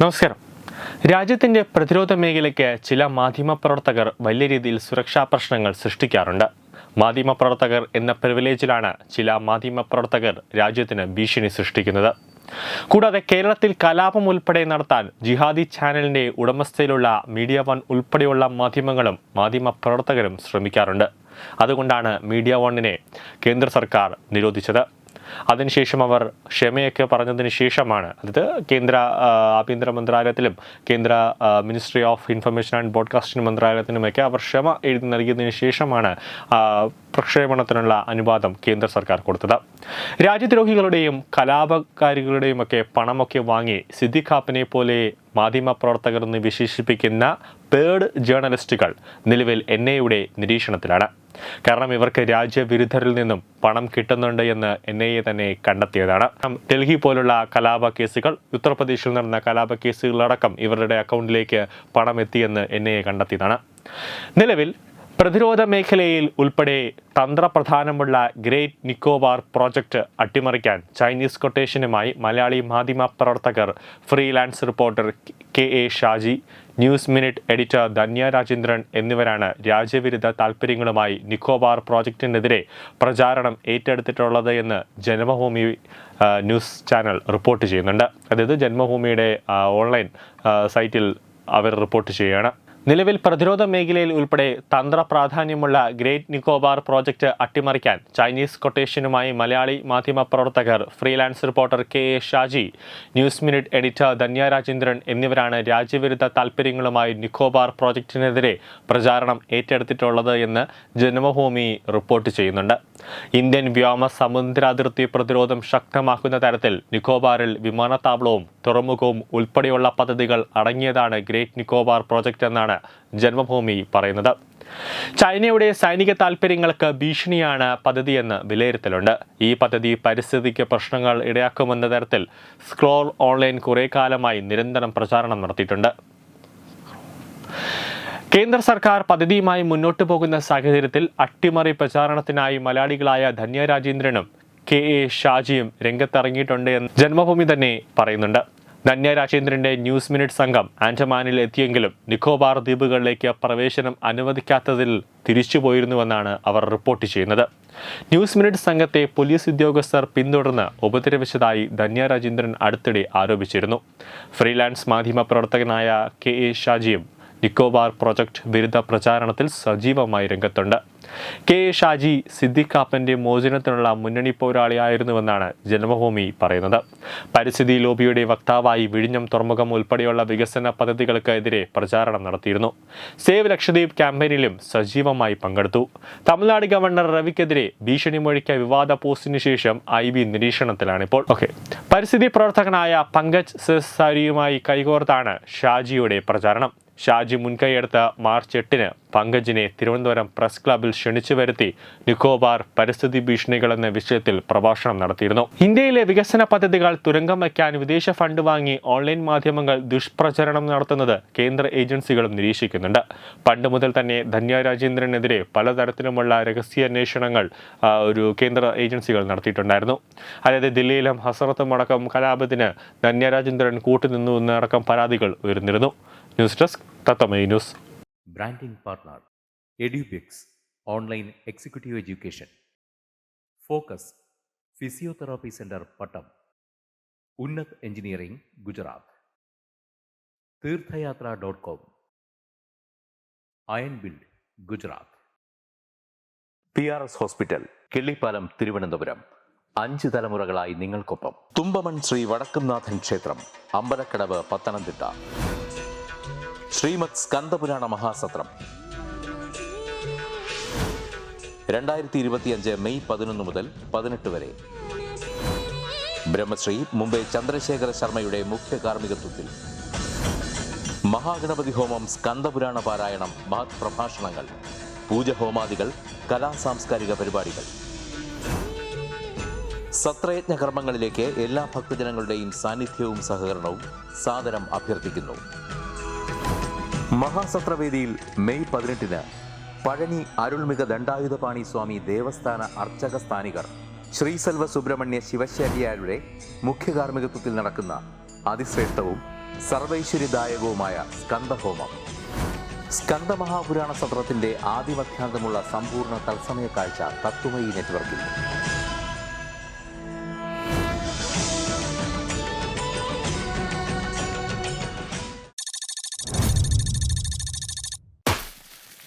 നമസ്കാരം. രാജ്യത്തിൻ്റെ പ്രതിരോധ മേഖലയ്ക്ക് ചില മാധ്യമപ്രവർത്തകർ വലിയ രീതിയിൽ സുരക്ഷാ പ്രശ്നങ്ങൾ സൃഷ്ടിക്കാറുണ്ട്. മാധ്യമപ്രവർത്തകർ എന്ന പ്രിവിലേജിലാണ് ചില മാധ്യമപ്രവർത്തകർ രാജ്യത്തിന് ഭീഷണി സൃഷ്ടിക്കുന്നത്. കൂടാതെ കേരളത്തിൽ കലാപം ഉൾപ്പെടെ നടത്താൻ ജിഹാദി ചാനലിൻ്റെ ഉടമസ്ഥയിലുള്ള മീഡിയ വൺ ഉൾപ്പെടെയുള്ള മാധ്യമങ്ങളും മാധ്യമപ്രവർത്തകരും ശ്രമിക്കാറുണ്ട്. അതുകൊണ്ടാണ് മീഡിയ വണ്ണിനെ കേന്ദ്ര സർക്കാർ നിരോധിച്ചത്. അതിനുശേഷം അവർ ക്ഷമയൊക്കെ പറഞ്ഞതിന് ശേഷമാണ്, അതായത് കേന്ദ്ര ആഭ്യന്തര മന്ത്രാലയത്തിലും കേന്ദ്ര ministry of information and broadcasting മന്ത്രാലയത്തിനുമൊക്കെ അവർ ക്ഷമ എഴുതി നൽകിയതിന് ശേഷമാണ് പ്രക്ഷേപണത്തിനുള്ള അനുവാദം കേന്ദ്ര സർക്കാർ കൊടുത്തത്. രാജ്യദ്രോഹികളുടെയും കലാപകാരികളുടെയും ഒക്കെ പണമൊക്കെ വാങ്ങി സിദ്ദിഖ് കാപ്പനെ പോലെ മാധ്യമപ്രവർത്തകർ എന്ന് വിശേഷിപ്പിക്കുന്ന പേഡ് ജേർണലിസ്റ്റുകൾ നിലവിൽ NIA നിരീക്ഷണത്തിലാണ്. കാരണം ഇവർക്ക് രാജ്യവിരുദ്ധരിൽ നിന്നും പണം കിട്ടുന്നുണ്ട് എന്ന് NIA തന്നെ കണ്ടെത്തിയതാണ്. ഡൽഹി പോലുള്ള കലാപ കേസുകൾ, ഉത്തർപ്രദേശിൽ നടന്ന കലാപ കേസുകളടക്കം ഇവരുടെ അക്കൗണ്ടിലേക്ക് പണം എത്തിയെന്ന് NIA കണ്ടെത്തിയതാണ്. നിലവിൽ പ്രതിരോധ മേഖലയിൽ ഉൾപ്പെടെ തന്ത്രപ്രധാനമുള്ള ഗ്രേറ്റ് നിക്കോബാർ പ്രോജക്റ്റ് അട്ടിമറിക്കാൻ ചൈനീസ് കൊട്ടേഷനുമായി മലയാളി മാധ്യമ പ്രവർത്തകർ, freelance reporter KA Shaji, news minute editor Dhanya Rajendran എന്നിവരാണ് രാജ്യവിരുദ്ധ താൽപ്പര്യങ്ങളുമായി നിക്കോബാർ പ്രോജക്റ്റിനെതിരെ പ്രചാരണം ഏറ്റെടുത്തിട്ടുള്ളത് എന്ന് ജന്മഭൂമി ന്യൂസ് ചാനൽ റിപ്പോർട്ട് ചെയ്യുന്നുണ്ട്. അതായത് ജന്മഭൂമിയുടെ ഓൺലൈൻ സൈറ്റിൽ അവർ റിപ്പോർട്ട് ചെയ്യുകയാണ്. നിലവിൽ പ്രതിരോധ മേഖലയിൽ ഉൾപ്പെടെ തന്ത്രപ്രാധാന്യമുള്ള ഗ്രേറ്റ് നിക്കോബാർ പ്രോജക്റ്റ് അട്ടിമറിക്കാൻ ചൈനീസ് കൊട്ടേഷനുമായി മലയാളി മാധ്യമപ്രവർത്തകർ, freelance reporter KA Shaji, news minute editor Dhanya Rajendran എന്നിവരാണ് രാജ്യവിരുദ്ധ താൽപ്പര്യങ്ങളുമായി നിക്കോബാർ പ്രോജക്റ്റിനെതിരെ പ്രചാരണം ഏറ്റെടുത്തിട്ടുള്ളത് എന്ന് ജന്മഭൂമി റിപ്പോർട്ട് ചെയ്യുന്നുണ്ട്. ഇന്ത്യൻ വ്യോമ സമുദ്രാതിർത്തി പ്രതിരോധം ശക്തമാക്കുന്ന തരത്തിൽ നിക്കോബാറിൽ വിമാനത്താവളവും തുറമുഖവും ഉൾപ്പെടെയുള്ള പദ്ധതികൾ അടങ്ങിയതാണ് ഗ്രേറ്റ് നിക്കോബാർ പ്രോജക്റ്റ് എന്നാണ് ജന്മഭൂമി പറയുന്നത്. ചൈനയുടെ സൈനിക താൽപ്പര്യങ്ങൾക്ക് ഭീഷണിയാണ് പദ്ധതിയെന്ന് വിലയിരുത്തലുണ്ട്. ഈ പദ്ധതി പരിസ്ഥിതിക്ക് പ്രശ്നങ്ങൾ ഇടയാക്കുമെന്ന തരത്തിൽ സ്ക്രോൾ ഓൺലൈൻ കുറെ കാലമായി നിരന്തരം പ്രചാരണം നടത്തിയിട്ടുണ്ട്. കേന്ദ്ര സർക്കാർ പദ്ധതിയുമായി മുന്നോട്ടു പോകുന്ന സാഹചര്യത്തിൽ അട്ടിമറി പ്രചാരണത്തിനായി മലയാളികളായ ധന്യ രാജേന്ദ്രനും KA ഷാജിയും രംഗത്തിറങ്ങിയിട്ടുണ്ട് എന്ന് ജന്മഭൂമി തന്നെ പറയുന്നുണ്ട്. ധന്യ രാജേന്ദ്രന്റെ ന്യൂസ് മിനിറ്റ് സംഘം ആൻഡമാനിൽ എത്തിയെങ്കിലും നിക്കോബാർ ദ്വീപുകളിലേക്ക് പ്രവേശനം അനുവദിക്കാത്തതിൽ തിരിച്ചുപോയിരുന്നുവെന്നാണ് അവർ റിപ്പോർട്ട് ചെയ്യുന്നത്. ന്യൂസ് മിനിറ്റ് സംഘത്തെ പോലീസ് ഉദ്യോഗസ്ഥർ പിന്തുടർന്ന് ഉപദ്രവിച്ചതായി ധന്യ രാജേന്ദ്രൻ അടുത്തിടെ ആരോപിച്ചിരുന്നു. ഫ്രീലാൻസ് മാധ്യമ പ്രവർത്തകനായ KA ഷാജിയും നിക്കോബാർ പ്രോജക്റ്റ് വിരുദ്ധ പ്രചാരണത്തിൽ സജീവമായി രംഗത്തുണ്ട്. KA ഷാജി സിദ്ദിഖ് കാപ്പന്റെ മോചനത്തിനുള്ള മുന്നണി പോരാളിയായിരുന്നുവെന്നാണ് ജന്മഭൂമി പറയുന്നത്. പരിസ്ഥിതി ലോബിയുടെ വക്താവായി വിഴിഞ്ഞം തുറമുഖം ഉൾപ്പെടെയുള്ള വികസന പദ്ധതികൾക്ക് എതിരെ പ്രചാരണം നടത്തിയിരുന്നു. സേവ് ലക്ഷദ്വീപ് ക്യാമ്പയിനിലും സജീവമായി പങ്കെടുത്തു. തമിഴ്നാട് ഗവർണർ രവിക്കെതിരെ ഭീഷണി മുഴക്കിയ വിവാദ പോസ്റ്റിന് ശേഷം IB നിരീക്ഷണത്തിലാണിപ്പോൾ. പരിസ്ഥിതി പ്രവർത്തകനായ പങ്കജ് സെസാരിയുമായി കൈകോർത്താണ് ഷാജിയുടെ പ്രചാരണം. ഷാജി മുൻകൈയെടുത്ത് മാർച്ച് 8-ന് പങ്കജിനെ തിരുവനന്തപുരം പ്രസ് ക്ലബിൽ ക്ഷണിച്ചു വരുത്തി നിക്കോബാർ പരിസ്ഥിതി ഭീഷണികൾ എന്ന വിഷയത്തിൽ പ്രഭാഷണം നടത്തിയിരുന്നു. ഇന്ത്യയിലെ വികസന പദ്ധതികൾ തുരങ്കം വയ്ക്കാൻ വിദേശ ഫണ്ട് വാങ്ങി ഓൺലൈൻ മാധ്യമങ്ങൾ ദുഷ്പ്രചരണം നടത്തുന്നത് കേന്ദ്ര ഏജൻസികളും നിരീക്ഷിക്കുന്നുണ്ട്. പണ്ട് മുതൽ തന്നെ ധന്യ രാജേന്ദ്രനെതിരെ പലതരത്തിലുമുള്ള രഹസ്യാന്വേഷണങ്ങൾ കേന്ദ്ര ഏജൻസികൾ നടത്തിയിട്ടുണ്ടായിരുന്നു. അതായത് ദില്ലിയിലും ഹസറത്തും അടക്കം കലാപത്തിന് ധന്യ രാജേന്ദ്രൻ കൂട്ടുനിന്നു എന്നടക്കം പരാതികൾ ഉയർന്നിരുന്നു. News desk Tatwamayi news. Branding partner EduBix Online Executive Education. Focus Physiotherapy Center Pattam. Unnat Engineering Gujarat. Tirthayatra.com. Iron Build Gujarat. PRS Hospital Killipalam Thiruvananthapuram. 5 തലമുറകളായി നിങ്ങൾക്കൊപ്പം. തുമ്പമൺ ശ്രീ വടക്കുംനാഥൻ ക്ഷേത്രം, അമ്പലക്കടവ്, പത്തനംതിട്ട. ശ്രീമദ് സ്കന്ദപുരാണ മഹാസത്രം 2025 മെയ് 11 മുതൽ 18 വരെ. ബ്രഹ്മശ്രീ മുംബൈ ചന്ദ്രശേഖര ശർമ്മയുടെ മുഖ്യ കാർമ്മികത്വത്തിൽ മഹാഗണപതി ഹോമം, സ്കന്ദപുരാണ പാരായണം, മഹത് പ്രഭാഷണങ്ങൾ, പൂജഹോമാദികൾ, കലാസാംസ്കാരിക പരിപാടികൾ. സത്രയജ്ഞ കർമ്മങ്ങളിലേക്ക് എല്ലാ ഭക്തജനങ്ങളുടെയും സാന്നിധ്യവും സഹകരണവും സാദരം അഭ്യർത്ഥിക്കുന്നു. മഹാസത്രവേദിയിൽ മെയ് 18-ന് പഴനി അരുൾമിക ദണ്ഡായുധപാണി സ്വാമി ദേവസ്ഥാന അർച്ചക സ്ഥാനികർ ശ്രീസെൽവ സുബ്രഹ്മണ്യ ശിവശാരിയാരുടെ മുഖ്യ കാർമ്മികത്വത്തിൽ നടക്കുന്ന അതിശ്രേഷ്ഠവും സർവൈശ്വര്യദായകവുമായ സ്കന്ദഹോമം. സ്കന്ദമഹാപുരാണ സത്രത്തിന്റെ ആദിമധ്യാന്തമുള്ള സമ്പൂർണ്ണ തത്സമയ കാഴ്ച തത്വമയി നെറ്റ്വർക്കിൽ.